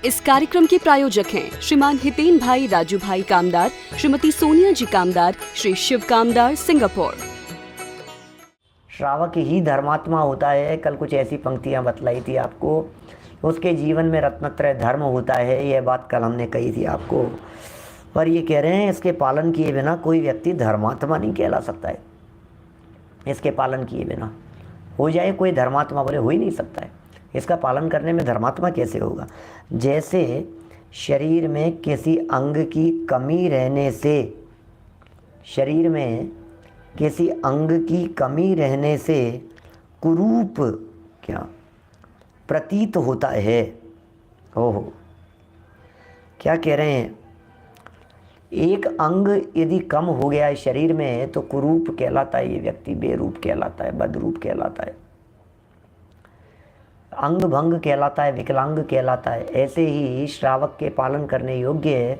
इस कार्यक्रम के प्रायोजक हैं श्रीमान हितेन भाई राजू भाई कामदार, श्रीमती सोनिया जी कामदार, श्री शिव कामदार, सिंगापुर। श्रावक ही धर्मात्मा होता है। कल कुछ ऐसी पंक्तियां बतलाई थी आपको। उसके जीवन में रत्नत्रय धर्म होता है, यह बात कल हमने कही थी आपको। पर ये कह रहे हैं इसके पालन किए बिना कोई व्यक्ति धर्मात्मा नहीं कहला सकता है। इसके पालन किए बिना हो जाए कोई धर्मात्मा, बोले हो ही नहीं सकता है। इसका पालन करने में धर्मात्मा कैसे होगा? जैसे शरीर में किसी अंग की कमी रहने से, शरीर में किसी अंग की कमी रहने से कुरूप क्या प्रतीत होता है। ओहो, क्या कह रहे हैं? एक अंग यदि कम हो गया है शरीर में तो कुरूप कहलाता है, ये व्यक्ति बेरूप कहलाता है, बदरूप कहलाता है, अंग भंग कहलाता है, विकलांग कहलाता है। ऐसे ही श्रावक के पालन करने योग्य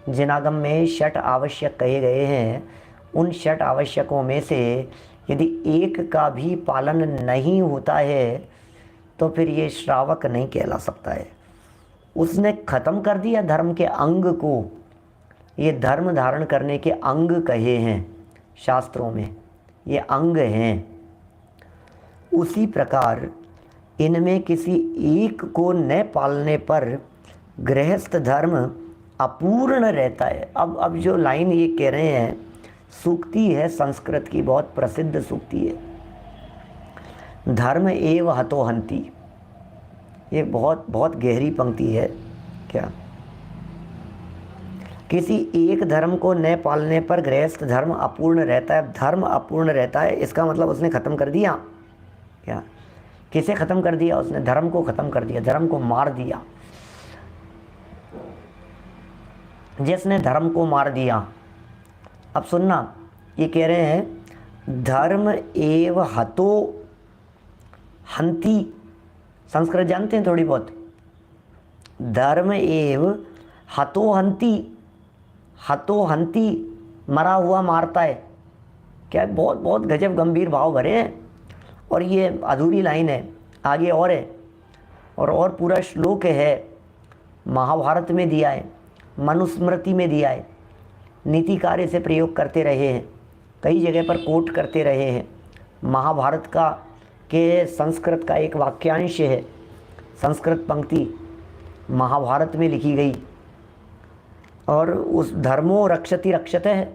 जिनागम में षट आवश्यक कहे गए हैं, उन षट आवश्यकों में से यदि एक का भी पालन नहीं होता है तो फिर ये श्रावक नहीं कहला सकता है। उसने ख़त्म कर दिया धर्म के अंग को। ये धर्म धारण करने के अंग कहे हैं शास्त्रों में, ये अंग हैं। उसी प्रकार इनमें किसी एक को न पालने पर गृहस्थ धर्म अपूर्ण रहता है। अब जो लाइन ये कह रहे हैं सूक्ति है, संस्कृत की बहुत प्रसिद्ध सूक्ति है, धर्म एव हतो हन्ति। ये बहुत बहुत गहरी पंक्ति है। क्या? किसी एक धर्म को न पालने पर गृहस्थ धर्म अपूर्ण रहता है। धर्म अपूर्ण रहता है, इसका मतलब उसने ख़त्म कर दिया। क्या? किसे ख़त्म कर दिया? उसने धर्म को ख़त्म कर दिया, धर्म को मार दिया। जिसने धर्म को मार दिया, अब सुनना, ये कह रहे हैं धर्म एव हतो हन्ति। संस्कृत जानते हैं थोड़ी बहुत? धर्म एव हतो हन्ति। हतो हन्ति, मरा हुआ मारता है। क्या? बहुत बहुत गजब गंभीर भाव भरे हैं। और ये अधूरी लाइन है, आगे और है, और पूरा श्लोक है, महाभारत में दिया है, मनुस्मृति में दिया है, नीति कार्य से प्रयोग करते रहे हैं, कई जगह पर कोट करते रहे हैं। महाभारत का के संस्कृत का एक वाक्यांश है, संस्कृत पंक्ति महाभारत में लिखी गई। और उस धर्मो रक्षति रक्षते है,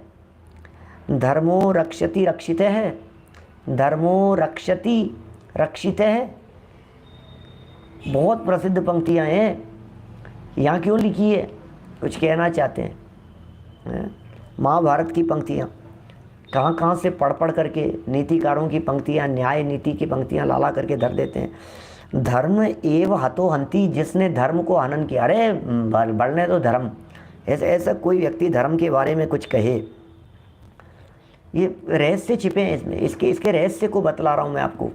धर्मो रक्षति रक्षिते है, धर्मो रक्षति रक्षित है। बहुत प्रसिद्ध पंक्तियां हैं। यहाँ क्यों लिखी है? कुछ कहना चाहते हैं। महाभारत की पंक्तियाँ कहाँ कहाँ से पढ़ पढ़ करके नीतिकारों की पंक्तियाँ, न्याय नीति की पंक्तियाँ लाला करके धर देते हैं। धर्म एव हतो हन्ति, जिसने धर्म को हनन किया। अरे बढ़ने तो धर्म, ऐसा कोई व्यक्ति धर्म के बारे में कुछ कहे, ये रहस्य छिपे हैं इसमें। इसके रहस्य को बतला रहा हूँ मैं आपको।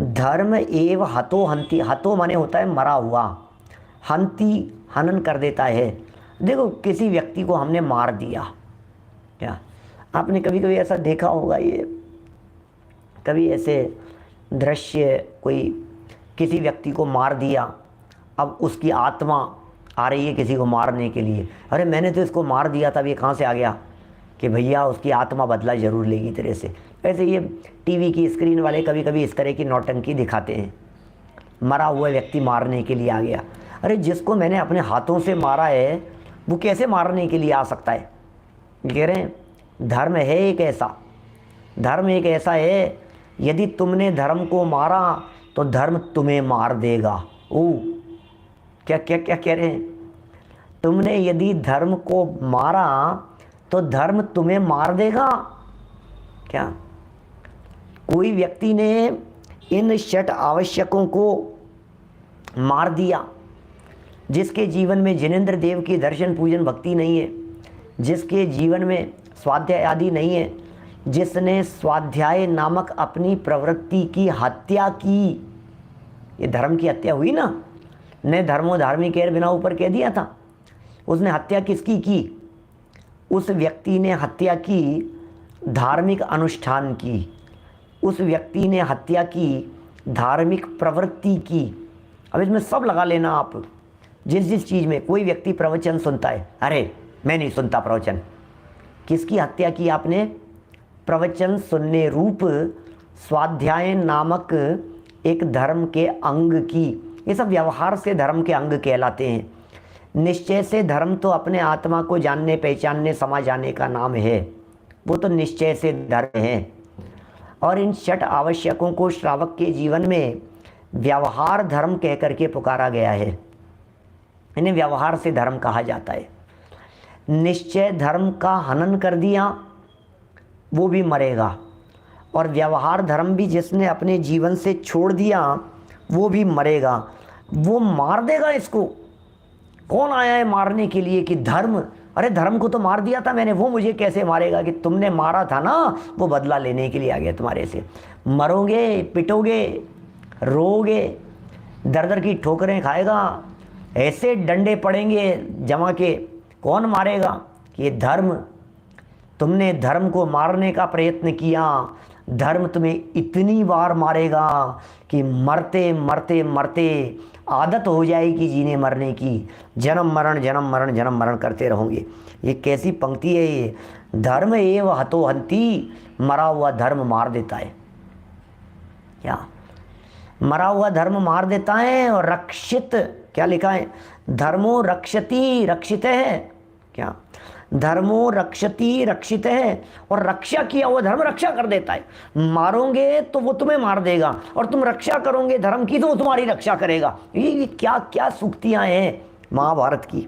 धर्म एव हतो हन्ति, हतो माने होता है मरा हुआ, हन्ति हनन कर देता है। देखो, किसी व्यक्ति को हमने मार दिया। क्या आपने कभी कभी ऐसा देखा होगा? ये कभी ऐसे दृश्य, कोई किसी व्यक्ति को मार दिया, अब उसकी आत्मा आ रही है किसी को मारने के लिए। अरे मैंने तो इसको मार दिया था, अब ये कहाँ से आ गया? कि भैया उसकी आत्मा बदला ज़रूर लेगी तेरे से। ऐसे ये टीवी की स्क्रीन वाले कभी कभी इस तरह की नौटंकी दिखाते हैं, मरा हुआ व्यक्ति मारने के लिए आ गया। अरे जिसको मैंने अपने हाथों से मारा है वो कैसे मारने के लिए आ सकता है? कह रहे हैं धर्म है एक ऐसा, धर्म एक ऐसा है, यदि तुमने धर्म को मारा तो धर्म तुम्हें मार देगा। ओ क्या क्या क्या कह रहे हैं? तुमने यदि धर्म को मारा तो धर्म तुम्हें मार देगा। क्या? कोई व्यक्ति ने इन षट आवश्यकों को मार दिया, जिसके जीवन में जिनेंद्र देव की दर्शन पूजन भक्ति नहीं है, जिसके जीवन में स्वाध्याय आदि नहीं है, जिसने स्वाध्याय नामक अपनी प्रवृत्ति की हत्या की, ये धर्म की हत्या हुई ना, ने धर्मो धार्मिक के बिना ऊपर कह दिया था। उसने हत्या किसकी की? उस व्यक्ति ने हत्या की धार्मिक अनुष्ठान की, उस व्यक्ति ने हत्या की धार्मिक प्रवृत्ति की। अब इसमें सब लगा लेना आप, जिस जिस चीज़ में कोई व्यक्ति प्रवचन सुनता है, अरे मैं नहीं सुनता प्रवचन, किसकी हत्या की आपने? प्रवचन सुनने रूप स्वाध्याय नामक एक धर्म के अंग की। ये सब व्यवहार से धर्म के अंग कहलाते हैं। निश्चय से धर्म तो अपने आत्मा को जानने, पहचानने, समा जाने का नाम है, वो तो निश्चय से धर्म है। और इन 6 आवश्यकों को श्रावक के जीवन में व्यवहार धर्म कह करके पुकारा गया है। इन्हें व्यवहार से धर्म कहा जाता है। निश्चय धर्म का हनन कर दिया वो भी मरेगा, और व्यवहार धर्म भी जिसने अपने जीवन से छोड़ दिया वो भी मरेगा। वो मार देगा इसको। कौन आया है मारने के लिए कि धर्म, अरे धर्म को तो मार दिया था मैंने, वो मुझे कैसे मारेगा? कि तुमने मारा था ना, वो बदला लेने के लिए आ गया तुम्हारे से। मरोगे, पिटोगे, रोगे, दर दर की ठोकरें खाएगा, ऐसे डंडे पड़ेंगे जमा के, कौन मारेगा? कि धर्म, तुमने धर्म को मारने का प्रयत्न किया, धर्म तुम्हें इतनी बार मारेगा कि मरते मरते मरते आदत हो जाएगी जीने मरने की। जन्म मरण जन्म मरण जन्म मरण करते रहोगे। ये कैसी पंक्ति है ये? धर्म एव हतो हंति, मरा हुआ धर्म मार देता है। क्या मरा हुआ धर्म मार देता है? और रक्षित, क्या लिखा है? धर्मो रक्षति रक्षित है। क्या? धर्मो रक्षति रक्षित है, और रक्षा किया हुआ धर्म रक्षा कर देता है। मारोगे तो वो तुम्हें मार देगा, और तुम रक्षा करोगे धर्म की तो वो तुम्हारी रक्षा करेगा। ये क्या क्या सूक्तियां हैं महाभारत की।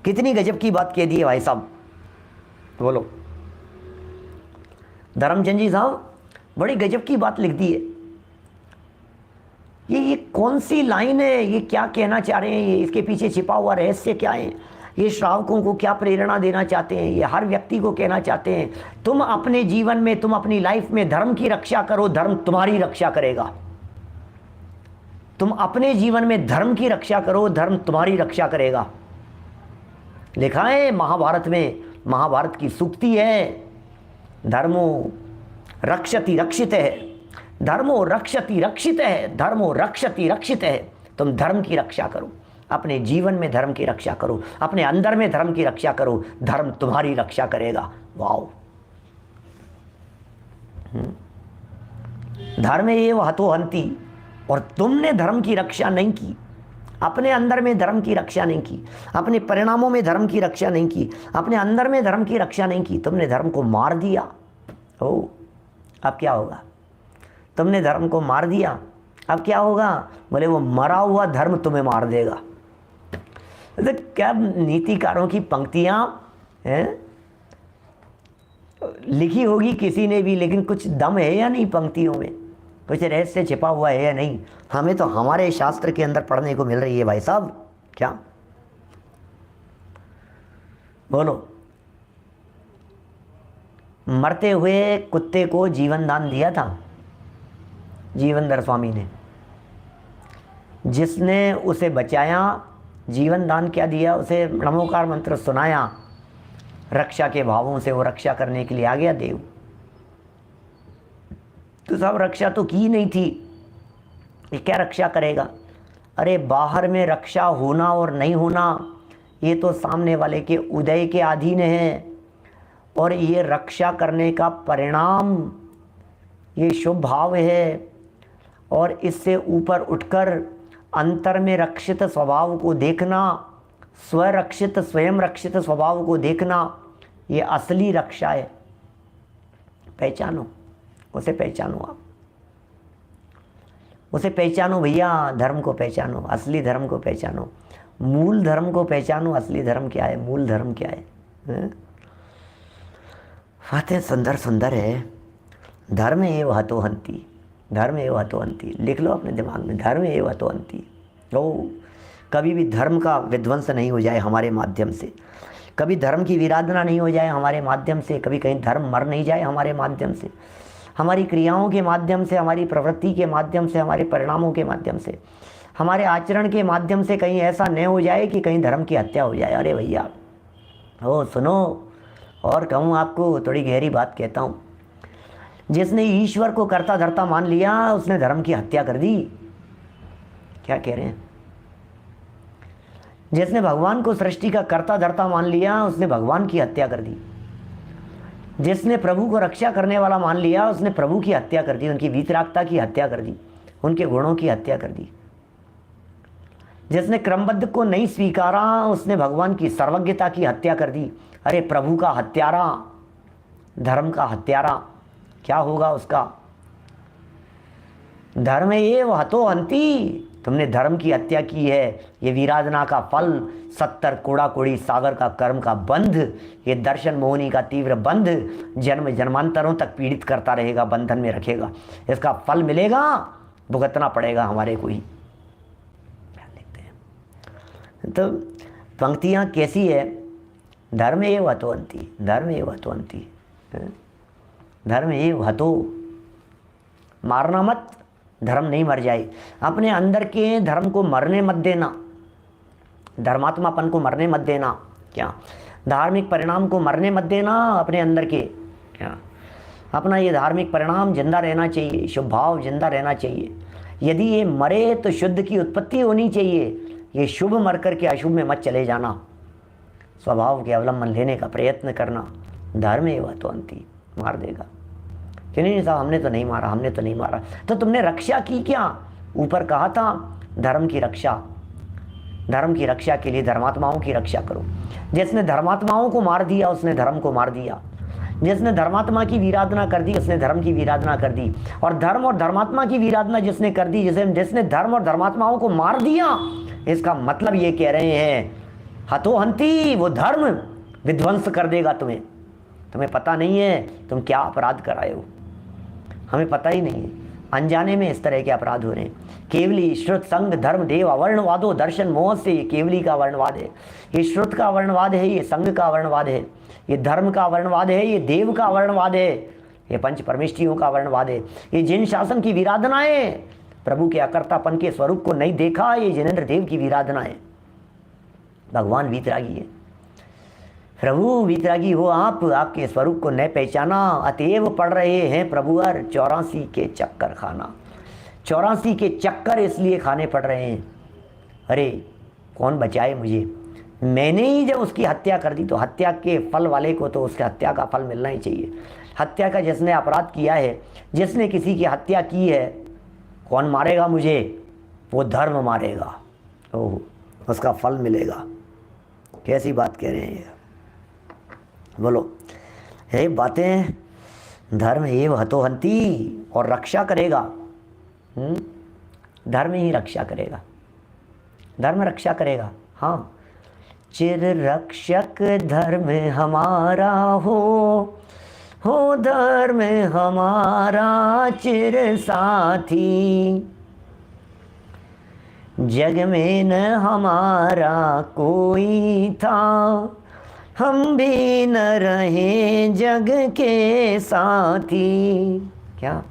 कितनी गजब की बात कह दी है भाई साहब, बोलो। धर्मचंद जी साहब बड़ी गजब की बात लिख दी है। ये कौन सी लाइन है? ये क्या कहना चाह रहे हैं? ये इसके पीछे छिपा हुआ रहस्य क्या है? ये श्रावकों को क्या प्रेरणा देना चाहते हैं? ये हर व्यक्ति को कहना चाहते हैं, तुम अपने जीवन में, तुम अपनी लाइफ में धर्म की रक्षा करो, धर्म तुम्हारी रक्षा करेगा। तुम अपने जीवन में धर्म की रक्षा करो, धर्म तुम्हारी रक्षा करेगा। लिखा है महाभारत में, महाभारत की सूक्ति है, धर्मो रक्षति रक्षित है, धर्मो रक्षति रक्षित है, धर्मो रक्षति रक्षित है। तुम धर्म की रक्षा करो, अपने जीवन में धर्म की रक्षा करो, अपने अंदर में धर्म की रक्षा करो, धर्म तुम्हारी रक्षा करेगा। वाओ। धर्म एव हतो हंति, और तुमने धर्म की रक्षा नहीं की, अपने अंदर में धर्म की रक्षा नहीं की, अपने परिणामों में धर्म की रक्षा नहीं की, अपने अंदर में धर्म की रक्षा नहीं की, तुमने धर्म को मार दिया। ओ, अब क्या होगा? तुमने धर्म को मार दिया, अब क्या होगा? बोले वो मरा हुआ धर्म तुम्हें मार देगा। तो क्या नीतिकारों की पंक्तियां हैं? लिखी होगी किसी ने भी, लेकिन कुछ दम है या नहीं पंक्तियों में? कुछ रहस्य छिपा हुआ है या नहीं? हमें तो हमारे शास्त्र के अंदर पढ़ने को मिल रही है भाई साहब। क्या बोलो? मरते हुए कुत्ते को जीवन दान दिया था जीवनधर स्वामी ने। जिसने उसे बचाया, जीवन दान क्या दिया? उसे नमोकार मंत्र सुनाया, रक्षा के भावों से वो रक्षा करने के लिए आ गया देव। तो सब रक्षा तो की नहीं थी, ये क्या रक्षा करेगा? अरे बाहर में रक्षा होना और नहीं होना ये तो सामने वाले के उदय के अधीन है, और ये रक्षा करने का परिणाम ये शुभ भाव है। और इससे ऊपर उठकर अंतर में रक्षित स्वभाव को देखना, स्वरक्षित स्वयं रक्षित स्वभाव को देखना, ये असली रक्षा है। पहचानो उसे, पहचानो आप उसे, पहचानो भैया। धर्म को पहचानो, असली धर्म को पहचानो, मूल धर्म को पहचानो। असली धर्म क्या है? मूल धर्म क्या है? बातें सुंदर सुंदर है। धर्म एव हतो हंति, धर्म एव हतो हंति। लिख लो अपने दिमाग में, धर्म एव हतो हंति। ओ, कभी भी धर्म का विध्वंस नहीं हो जाए हमारे माध्यम से, कभी धर्म की विराधना नहीं हो जाए हमारे माध्यम से, कभी कहीं धर्म मर नहीं जाए हमारे माध्यम से, हमारी क्रियाओं के माध्यम से, हमारी प्रवृत्ति के माध्यम से, हमारे परिणामों के माध्यम से, हमारे आचरण के माध्यम से कहीं ऐसा न हो जाए कि कहीं धर्म की हत्या हो जाए। अरे भैया ओ सुनो, और कहूँ आपको, थोड़ी गहरी बात कहता हूँ। जिसने ईश्वर को कर्ता धर्ता मान लिया, उसने धर्म की हत्या कर दी। क्या कह रहे हैं? जिसने भगवान को सृष्टि का कर्ता धर्ता मान लिया उसने भगवान की हत्या कर दी। जिसने प्रभु को रक्षा करने वाला मान लिया उसने प्रभु की हत्या कर दी, उनकी वीतरागता की हत्या कर दी, उनके गुणों की हत्या कर दी। जिसने क्रमबद्ध को नहीं स्वीकारा उसने भगवान की सर्वज्ञता की हत्या कर दी। अरे प्रभु का हत्यारा, धर्म का हत्यारा, क्या होगा उसका? धर्म एव हतो हंति, तुमने धर्म की हत्या की है। ये वीराधना का फल, 70 कोड़ा कोड़ी सागर का कर्म का बंध, ये दर्शन मोहिनी का तीव्र बंध जन्म जन्मांतरों तक पीड़ित करता रहेगा, बंधन में रखेगा। इसका फल मिलेगा, भुगतना पड़ेगा हमारे को ही। लिखते हैं तो पंक्तियां कैसी है? धर्म एव हतो हंति, धर्म एव हतो हंति, धर्म एव हतो, मारना मत, धर्म नहीं मर जाए। अपने अंदर के धर्म को मरने मत देना, धर्मात्मापन को मरने मत देना, क्या धार्मिक परिणाम को मरने मत देना अपने अंदर के, क्या अपना ये धार्मिक परिणाम जिंदा रहना चाहिए, शुभ भाव जिंदा रहना चाहिए। यदि ये मरे तो शुद्ध की उत्पत्ति होनी चाहिए, ये शुभ मर करके अशुभ में मत चले जाना। स्वभाव के अवलंबन लेने का प्रयत्न करना। धर्म एव हतो हंति, मार देगा कि नहीं साहब हमने तो नहीं मारा, हमने तो नहीं मारा। तो तुमने रक्षा की क्या? ऊपर कहा था धर्म की रक्षा, धर्म की रक्षा के लिए धर्मात्माओं की रक्षा करो। जिसने धर्मात्माओं को मार दिया उसने धर्म को मार दिया। जिसने धर्मात्मा की वीराधना कर दी उसने धर्म की वीराधना कर दी। और धर्म और धर्मात्मा की वीराधना जिसने कर दी, जिसने धर्म और धर्मात्माओं को मार दिया, इसका मतलब ये कह रहे हैं हतो हंति, वो धर्म विध्वंस कर देगा तुम्हें। तुम्हें पता नहीं है तुम क्या अपराध कराए हो, हमें पता ही नहीं है। अनजाने में इस तरह के अपराध हो रहे हैं। केवली श्रुत संग धर्म देव अवर्णवादो दर्शन मोह से, ये केवली का वर्णवाद है, ये श्रुत का वर्णवाद है, ये संग का वर्णवाद है, ये धर्म का वर्णवाद है, ये देव का वर्णवाद है, ये पंच परमेष्ठियों का वर्णवाद है। ये जिन शासन की वीराधनाएं, प्रभु के अकर्तापन के स्वरूप को नहीं देखा, ये जिनेन्द्र देव की वीराधना है। भगवान वीतरागी है, प्रभु वीतरागी हो आप, आपके स्वरूप को न पहचाना, अतएव पड़ रहे हैं प्रभुवर 84 के चक्कर खाना। 84 के चक्कर इसलिए खाने पड़ रहे हैं। अरे कौन बचाए मुझे? मैंने ही जब उसकी हत्या कर दी तो हत्या के फल वाले को तो उसके हत्या का फल मिलना ही चाहिए। हत्या का जिसने अपराध किया है, जिसने किसी की हत्या की है, कौन मारेगा मुझे? वो धर्म मारेगा, ओह उसका फल मिलेगा। कैसी बात कह रहे हैं बोलो? ये बातें धर्म एव हतो हंति, और रक्षा करेगा, धर्म ही रक्षा करेगा, धर्म रक्षा करेगा। हाँ, चिर रक्षक धर्म हमारा हो धर्म हमारा चिर साथी, जग में न हमारा कोई था, हम भी न रहे जग के साथी। क्या?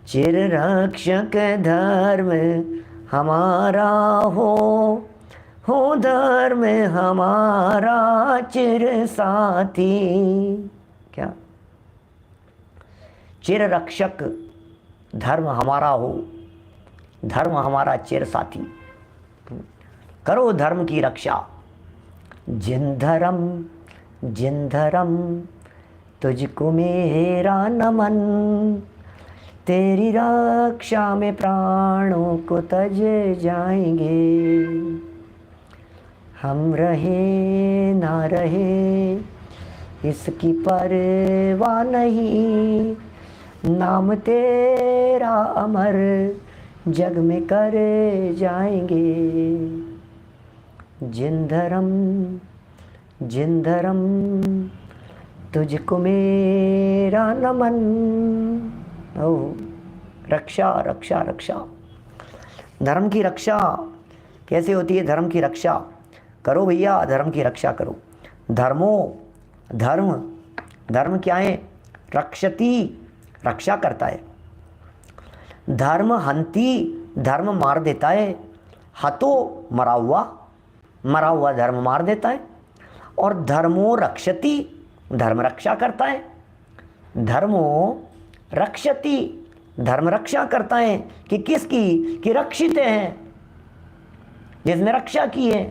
चिर रक्षक धर्म हमारा हो धर्म हमारा चिर साथी। क्या? चिर रक्षक धर्म हमारा हो, धर्म हमारा चिर साथी। करो धर्म की रक्षा। जिन धर्म तुझको मेरा नमन, तेरी रक्षा में प्राणों को तज जाएंगे। हम रहे ना रहे इसकी परवाह नहीं, नाम तेरा अमर जग में कर जाएंगे। जिन धर्म तुझको मेरा नमन। ओह रक्षा रक्षा रक्षा, धर्म की रक्षा कैसे होती है? धर्म की रक्षा करो भैया, धर्म की रक्षा करो। धर्म क्या है? रक्षति, रक्षा करता है। धर्म हंति, धर्म मार देता है। हतो मरा हुआ धर्म मार देता है। और धर्मो रक्षति, धर्म रक्षा करता है। धर्मो रक्षति, धर्म रक्षा करता है कि किसकी? कि रक्षित हैं, जिसने रक्षा की है,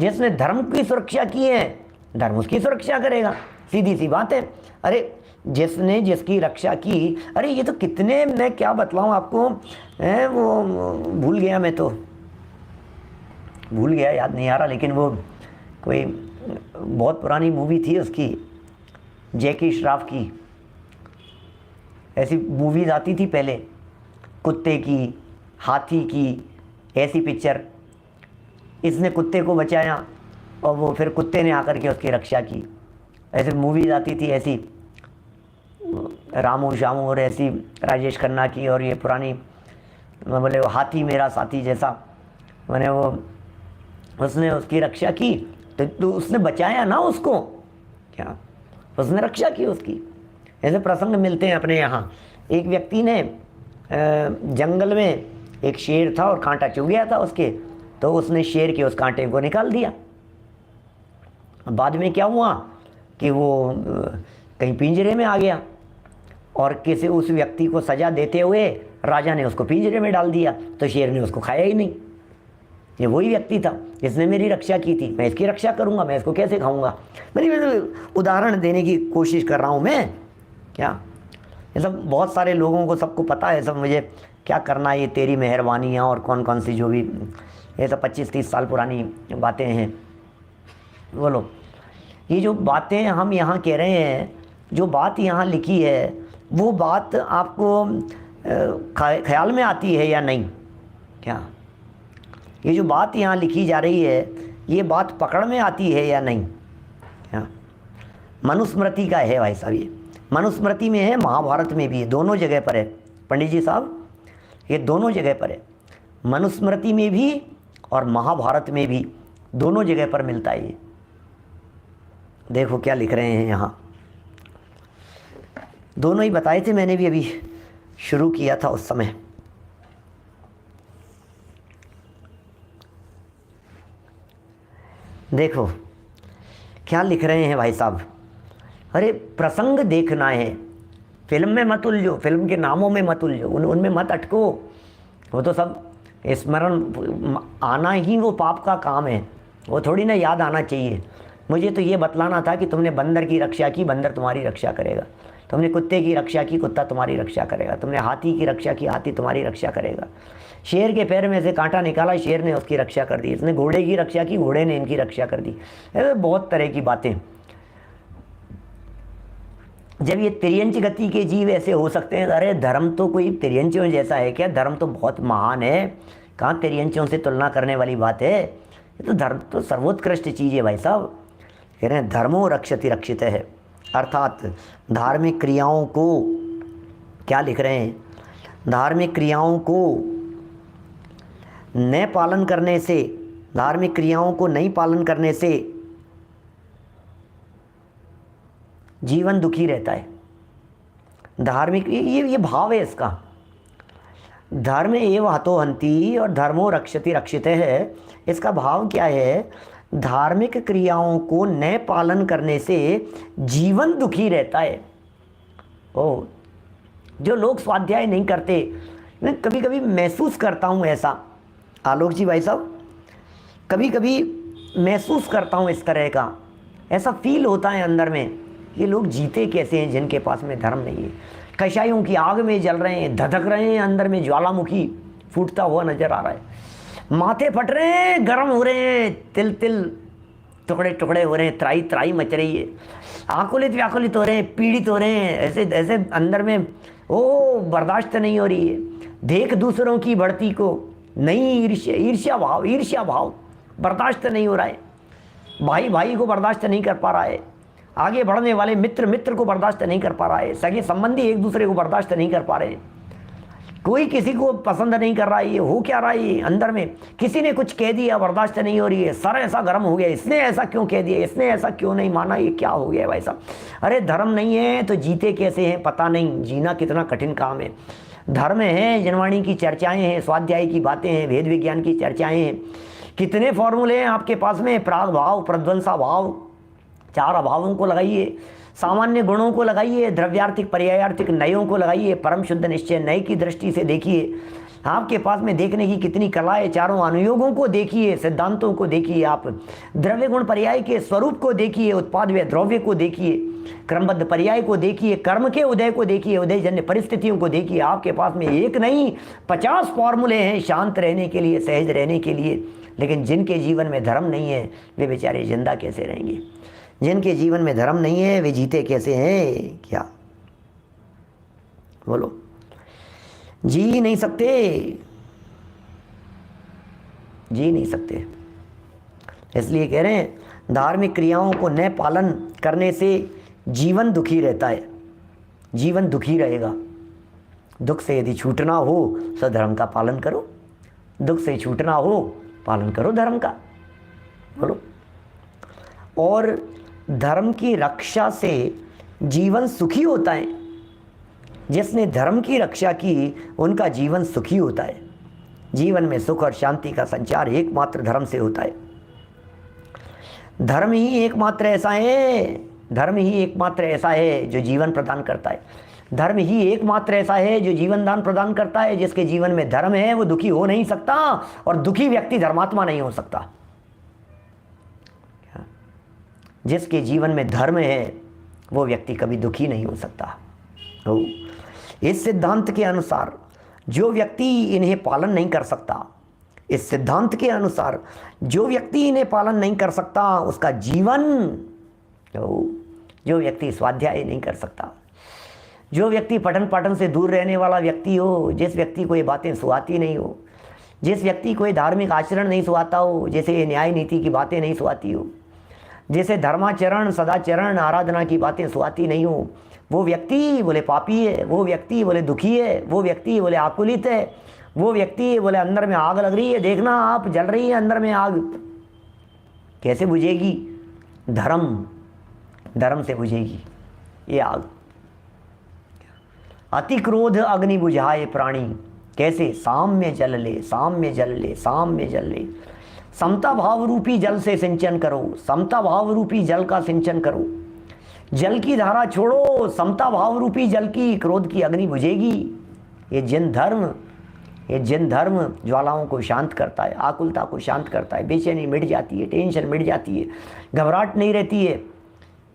जिसने धर्म की सुरक्षा की है, धर्म उसकी सुरक्षा करेगा। सीधी सी बात है। अरे जिसने जिसकी रक्षा की, अरे ये तो कितने, मैं क्या बतलाऊं आपको, वो भूल गया, मैं तो भूल गया, याद नहीं आ रहा, लेकिन वो कोई बहुत पुरानी मूवी थी उसकी, जैकी श्रॉफ की। ऐसी मूवीज़ आती थी पहले, कुत्ते की, हाथी की, ऐसी पिक्चर। इसने कुत्ते को बचाया और वो फिर कुत्ते ने आकर के उसकी रक्षा की। ऐसी मूवीज़ आती थी, ऐसी रामू शामू और ऐसी राजेश खन्ना की, और ये पुरानी, बोले वो हाथी मेरा साथी जैसा, मैंने वो उसने उसकी रक्षा की तो उसने बचाया ना उसको, क्या उसने रक्षा की उसकी। ऐसे प्रसंग मिलते हैं अपने यहाँ। एक व्यक्ति ने जंगल में एक शेर था और कांटा चुभ गया था उसके, तो उसने शेर के उस कांटे को निकाल दिया। बाद में क्या हुआ कि वो कहीं पिंजरे में आ गया और किसी उस व्यक्ति को सजा देते हुए राजा ने उसको पिंजरे में डाल दिया, तो शेर ने उसको खाया ही नहीं। ये वही व्यक्ति था जिसने मेरी रक्षा की थी, मैं इसकी रक्षा करूंगा, मैं इसको कैसे खाऊंगा। मैं उदाहरण देने की कोशिश कर रहा हूँ मैं, क्या ये सब बहुत सारे लोगों को सबको पता है सब, मुझे क्या करना है, ये तेरी मेहरबानियाँ और कौन कौन सी जो भी ये सब 25-30 साल पुरानी बातें हैं। बोलो, ये जो बातें हम यहाँ कह रहे हैं, जो बात यहाँ लिखी है, वो बात आपको ख्याल में आती है या नहीं? क्या ये जो बात यहाँ लिखी जा रही है, ये बात पकड़ में आती है या नहीं? क्या मनुस्मृति का है भाई साहब, ये मनुस्मृति में है, महाभारत में भी है, दोनों जगह पर है पंडित जी साहब, ये दोनों जगह पर है। मनुस्मृति में भी और महाभारत में भी, दोनों जगह पर मिलता है ये। देखो क्या लिख रहे हैं यहाँ, दोनों ही बताए थे, मैंने भी अभी शुरू किया था उस समय। देखो क्या लिख रहे हैं भाई साहब। अरे प्रसंग देखना है, फिल्म में मत उलझो, फिल्म के नामों में मत उलझो, उनमें मत अटको। वो तो सब स्मरण आना ही वो पाप का काम है, वो थोड़ी ना याद आना चाहिए। मुझे तो ये बतलाना था कि तुमने बंदर की रक्षा की, बंदर तुम्हारी रक्षा करेगा। तुमने कुत्ते की रक्षा की, कुत्ता तुम्हारी रक्षा करेगा। तुमने हाथी की रक्षा की, हाथी तुम्हारी रक्षा करेगा। शेर के पैर में से कांटा निकाला, शेर ने उसकी रक्षा कर दी। इसने घोड़े की रक्षा की, घोड़े ने इनकी रक्षा कर दी। ऐसे बहुत तरह की बातें। जब ये तिर्यंच गति के जीव ऐसे हो सकते हैं, अरे धर्म तो कोई तिर्यंचों जैसा है क्या? धर्म तो बहुत महान है, कहाँ तिर्यंचों से तुलना करने वाली बात है। ये तो धर्म तो सर्वोत्कृष्ट चीज़ है भाई साहब। कह रहे हैं धर्मो रक्षति रक्षित है, अर्थात धार्मिक क्रियाओं को, क्या लिख रहे हैं, धार्मिक क्रियाओं को न पालन करने से, धार्मिक क्रियाओं को नहीं पालन करने से जीवन दुखी रहता है। धार्मिक ये भाव है इसका, धर्म एव हतो हन्ति और धर्मो रक्षति रक्षित है। इसका भाव क्या है? धार्मिक क्रियाओं को न पालन करने से जीवन दुखी रहता है। ओ, जो लोग स्वाध्याय नहीं करते, मैं कभी कभी महसूस करता हूँ ऐसा, आलोक जी भाई साहब, कभी कभी महसूस करता हूँ इस तरह का, ऐसा फील होता है अंदर में, ये लोग जीते कैसे हैं जिनके पास में धर्म नहीं है। कषायों की आग में जल रहे हैं, धधक रहे हैं, अंदर में ज्वालामुखी फूटता हुआ नजर आ रहा है, माथे फट रहे हैं, गर्म हो रहे हैं, तिल तिल टुकड़े टुकड़े हो रहे हैं, त्राई त्राई मच रही है, आकुलित व्याकुलित हो रहे हैं, पीड़ित हो रहे हैं, ऐसे ऐसे अंदर में ओ बर्दाश्त नहीं हो रही है। देख दूसरों की बढ़ती को नहीं, ईर्ष्या भाव बर्दाश्त नहीं हो रहा है। भाई भाई को बर्दाश्त नहीं कर पा रहा है, आगे बढ़ने वाले मित्र को बर्दाश्त नहीं कर पा रहा है, सगे संबंधी एक दूसरे को बर्दाश्त नहीं कर पा रहे, कोई किसी को पसंद नहीं कर रहा है। ये हो क्या रहा है? ये अंदर में किसी ने कुछ कह दिया, बर्दाश्त नहीं हो रही है, सर ऐसा गर्म हो गया, इसने ऐसा क्यों कह दिया, इसने ऐसा क्यों नहीं माना, ये क्या हो गया भाई साहब? अरे धर्म नहीं है तो जीते कैसे हैं पता नहीं, जीना कितना कठिन काम है। धर्म है, जनवाणी की चर्चाएं हैं, स्वाध्याय की बातें हैं, वेद विज्ञान की चर्चाएं हैं, कितने फॉर्मूले हैं आपके पास में, प्राग भाव, प्रध्वंसा भाव, चार अभावों को लगाइए, सामान्य गुणों को लगाइए, द्रव्यार्थिक पर्यायार्थिक नयों को लगाइए, परम शुद्ध निश्चय नय की दृष्टि से देखिए, आपके पास में देखने की कितनी कला है। चारों अनुयोगों को देखिए, सिद्धांतों को देखिए, आप द्रव्य गुण पर्याय के स्वरूप को देखिए, उत्पाद व द्रव्य को देखिए, क्रमबद्ध पर्याय को देखिए, कर्म के उदय को देखिए, उदयजन्य परिस्थितियों को देखिए। आपके पास में एक नहीं 50 फॉर्मूले हैं शांत रहने के लिए, सहज रहने के लिए। लेकिन जिनके जीवन में धर्म नहीं है वे बेचारे जिंदा कैसे रहेंगे? जिनके जीवन में धर्म नहीं है वे जीते कैसे हैं? क्या बोलो? जी ही नहीं सकते, जी नहीं सकते। इसलिए कह रहे हैं धार्मिक क्रियाओं को न पालन करने से जीवन दुखी रहता है, जीवन दुखी रहेगा। दुख से यदि छूटना हो तो धर्म का पालन करो, दुख से छूटना हो पालन करो धर्म का, बोलो। और धर्म की रक्षा से जीवन सुखी होता है। जिसने धर्म की रक्षा की उनका जीवन सुखी होता है। जीवन में सुख और शांति का संचार एकमात्र धर्म से होता है। धर्म ही एकमात्र ऐसा है, धर्म ही एकमात्र ऐसा है जो जीवन प्रदान करता है। धर्म ही एकमात्र ऐसा है जो जीवन दान प्रदान करता है। जिसके जीवन में धर्म है वो दुखी हो नहीं सकता, और दुखी व्यक्ति धर्मात्मा नहीं हो सकता। जिसके जीवन में धर्म है वो व्यक्ति कभी दुखी नहीं हो सकता। इस सिद्धांत के अनुसार जो व्यक्ति इन्हें पालन नहीं कर सकता, इस सिद्धांत के अनुसार जो व्यक्ति इन्हें पालन नहीं कर सकता, उसका जीवन, जो व्यक्ति स्वाध्याय नहीं कर सकता, जो व्यक्ति पठन पाठन से दूर रहने वाला व्यक्ति हो, जिस व्यक्ति को ये बातें सुहाती नहीं हो, जिस व्यक्ति को ये धार्मिक आचरण नहीं सुहाता हो, जैसे ये न्याय नीति की बातें नहीं सुहाती हो, जैसे धर्माचरण सदाचरण आराधना की बातें सुहाती नहीं हो, वो व्यक्ति बोले पापी है, वो व्यक्ति बोले दुखी है, वो व्यक्ति बोले आकुलित है, वो व्यक्ति बोले अंदर में आग लग रही है, देखना आप जल रही है अंदर में आग। कैसे बुझेगी? धर्म से बुझेगी ये आग। अति क्रोध अग्नि बुझाए प्राणी, कैसे? साम्य जल ले, साम्य जल ले, साम्य जल ले। समता भाव रूपी जल से सिंचन करो, समता भाव रूपी जल का सिंचन करो। जल की धारा छोड़ो, समता भाव रूपी जल की क्रोध की अग्नि बुझेगी। ये जिन धर्म ज्वालाओं को शांत करता है, आकुलता को शांत करता है, बेचैनी मिट जाती है, टेंशन मिट जाती है, घबराहट नहीं रहती है।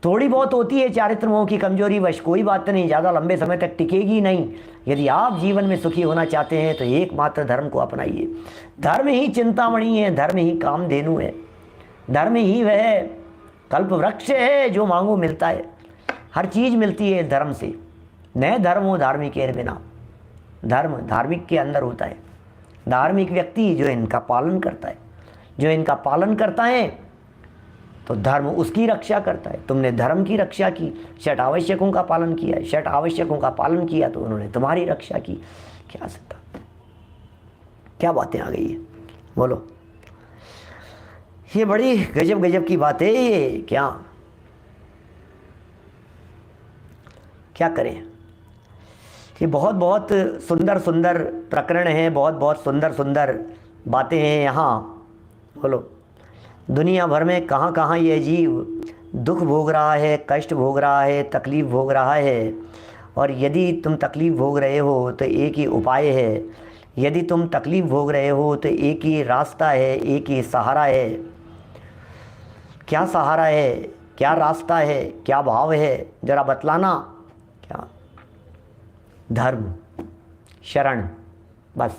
थोड़ी बहुत होती है चारित्र मोह की कमजोरी वश, कोई बात नहीं, ज़्यादा लंबे समय तक टिकेगी नहीं। यदि आप जीवन में सुखी होना चाहते हैं तो एकमात्र धर्म को अपनाइए। धर्म ही चिंतामणि है, धर्म ही कामधेनु है, धर्म ही वह कल्प वृक्ष है जो मांगो मिलता है। हर चीज़ मिलती है धर्म से। न धर्म हो धार्मिक के बिना, धर्म धार्मिक के अंदर होता है। धार्मिक व्यक्ति जो इनका पालन करता है, जो इनका पालन करता है तो धर्म उसकी रक्षा करता है। तुमने धर्म की रक्षा की, षट आवश्यकों का पालन किया, षट आवश्यकों का पालन किया तो उन्होंने तुम्हारी रक्षा की। क्या सकता, क्या बातें आ गई है, बोलो। ये बड़ी गजब गजब की बात है ये। क्या करें? ये बहुत बहुत सुंदर सुंदर प्रकरण हैं, बहुत बहुत सुंदर सुंदर बातें हैं यहाँ, बोलो। दुनिया भर में कहाँ कहाँ ये जीव दुख भोग रहा है, कष्ट भोग रहा है, तकलीफ़ भोग रहा है। और यदि तुम तकलीफ़ भोग रहे हो तो एक ही उपाय है, यदि तुम तकलीफ़ भोग रहे हो तो एक ही रास्ता है, एक ही सहारा है। क्या सहारा है, क्या रास्ता है, क्या भाव है, जरा बतलाना। क्या? धर्म, शरण, बस।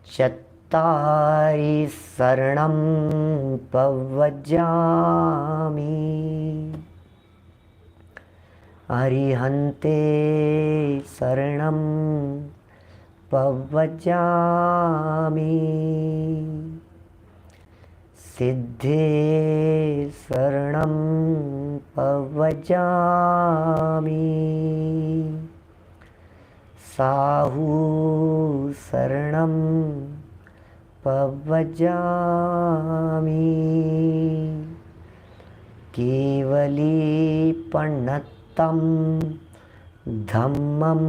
चत्तारि शरणं पवज्जामि, अरिहन्ते शरणं पवज्जामि, सिद्धे शरणं पवज्जामि, साहु शरणं पवज्जामि, केवली पण्णत्तं धम्मं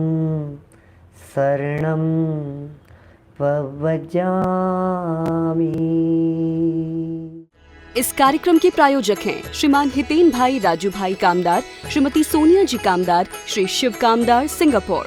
शरणं पवज्जामि। इस कार्यक्रम के प्रायोजक हैं श्रीमान हितेन भाई राजू भाई कामदार, श्रीमती सोनिया जी कामदार, श्री शिव कामदार, सिंगापुर।